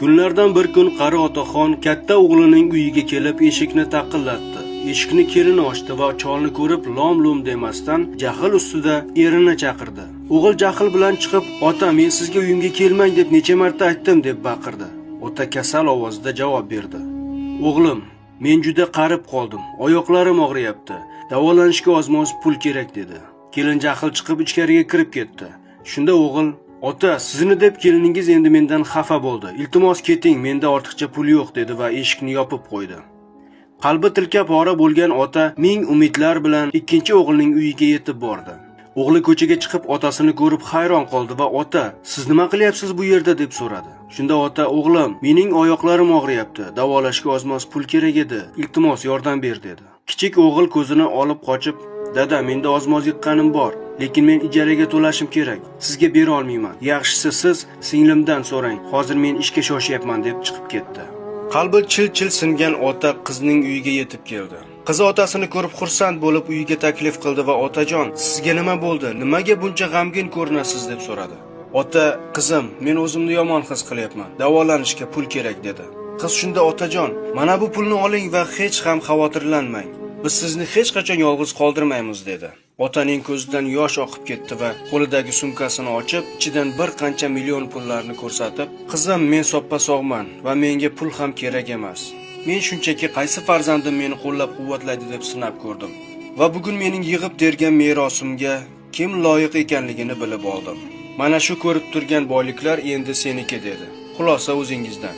Kunlardan bir kun qari otaxon katta o'g'lining uyiga kelib eshikni taqillatdi. Eshikni kelin ochdi va cholni ko'rib lom-lum demasdan jahl ustida erini chaqirdi. O'g'il jahl bilan chiqib, "Ota, men sizga uyimga kelmang deb necha marta aytdim" deb baqirdi. Ota kasal ovozda javob berdi. "O'g'lim, men juda qarib qoldim. Oyoqlarim og'riyapti. Davolanishga oz-moz pul kerak" dedi. Kelin jahl chiqib ichkariga kirib ketdi. Shunda o'g'il, "Ota, sizni deb keliningiz endi mendan xafa bo'ldi. Iltimos keting, menda ortiqcha pul yo'q" dedi va eshikni yopib qo'ydi. Qalbi tilka pora bo'lgan ota ming umidlar bilan ikkinchi o'g'lining uyiga yetib bordi. O'g'li ko'chaga chiqib otasini ko'rib hayron qoldi va "Ota, siz nima qilyapsiz bu yerda?" deb so'radi. Shunda ota, "O'g'lim, mening oyoqlarim og'riyapti. Davolashga oz-moz pul kerak edi. Iltimos yordam ber" dedi. Kichik o'g'il ko'zini olib qochib, "Dada, menda oz-moz yiqqanim bor, lekin men ijaraga to'lashim kerak. Sizga bera olmayman. Yaxshisi siz singlimdan so'rang. Hozir men ishga shoshyapman" deb chiqib ketdi. Qalbi chil-chil singan ota qizning uyiga yetib keldi. Qizi otasini ko'rib xursand bo'lib uyiga taklif qildi va "Otajon, sizga nima bo'ldi? Nimaga buncha g'amgin ko'rinasiz?" deb so'radi. Ota, "Qizim, men o'zimni yomon his qilyapman. Davolanishga pul kerak" dedi. Qiz shunda "Otajon, mana bu pulni oling va hech ham xavotirlanmang. Biz sizni hech qachon yolg'iz qoldirmaymiz" dedi. Otaning ko'zidan yosh oqib ketdi va qo'lidagi sumkasini ochib, ichidan bir qancha million pullarni ko'rsatib, "Qizim, men soppa-sog'man va menga pul ham kerak emas. Men shunchaki qaysi farzandim meni qo'llab-quvvatlaydi deb sinab ko'rdim. Va bugun mening yig'ib tergan merosimga kim loyiq ekanligini bilib oldim. Mana shu ko'rib turgan boyliklar endi seniki" dedi. Xulosa o'zingizdan.